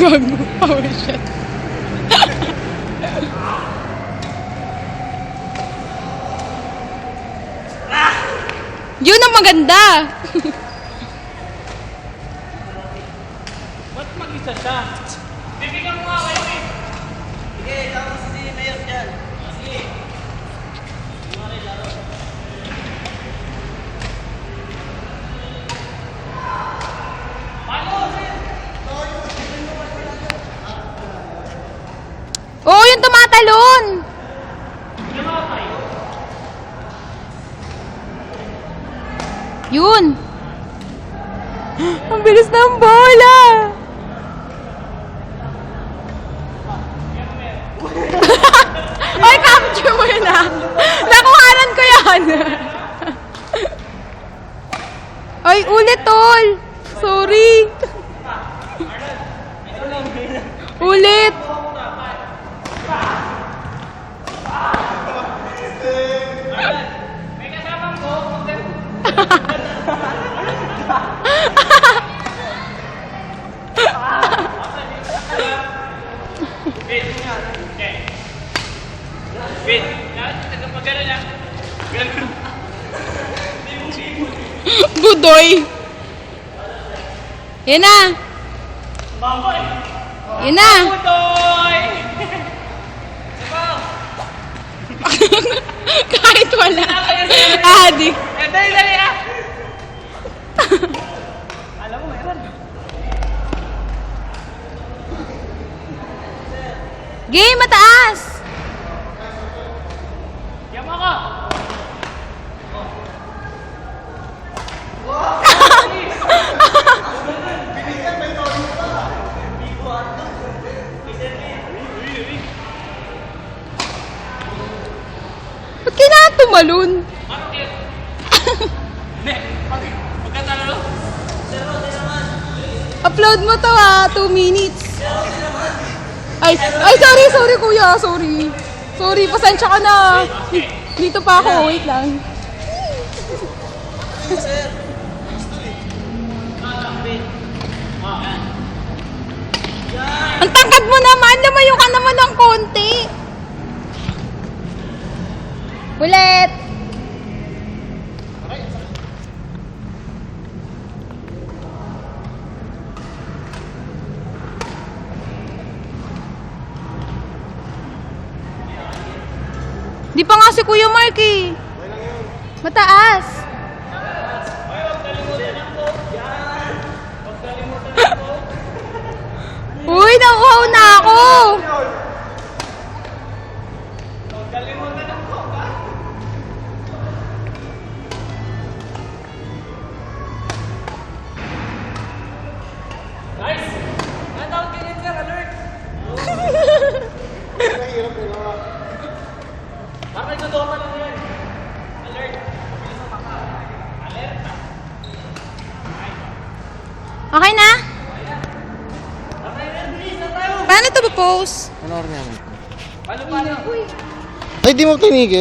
Gago. Oh, shit. Yun ang maganda. Ba't mag-isa siya? Bibigyan mo nga kayo eh. Sige, tama si Mayor dyan. Sige. Oo, yung tumatalon. Yun. Ang bilis ng bola. Ay, capture mo yun ah. Nakuhanan ko yan. Ay, ulit tol. Sorry. Ulit. May kasamang ko. Wait. Okay. Wait. Pag-gano'n lang. Gano'n. Budoy. Yan na. Baboy. Yan na. Budoy! Kahit wala. Adik. Dali ah! Alam mo, meron. Game, mataas. Yama ka! Ba't kailangan tumalun? Hindi, pagkatalo. Upload mo to 2 minutes. Ay, sorry kuya, sorry. Sorry, pasensya ka na. Dito pa ako, wait lang. Ang tangkad mo naman, lumayo ka naman ng konti. Ulit. Di pa nga si Kuya Mark eh. Mataas. Uy, nauhaw na ako. Guys! Natawag ka rin sir, alert! Bakit nagdodoma lang yan? Alert! Alert! Okay na? Paano ito ba-post? Ano oras niya? Paano? Ay, di mo tinigil.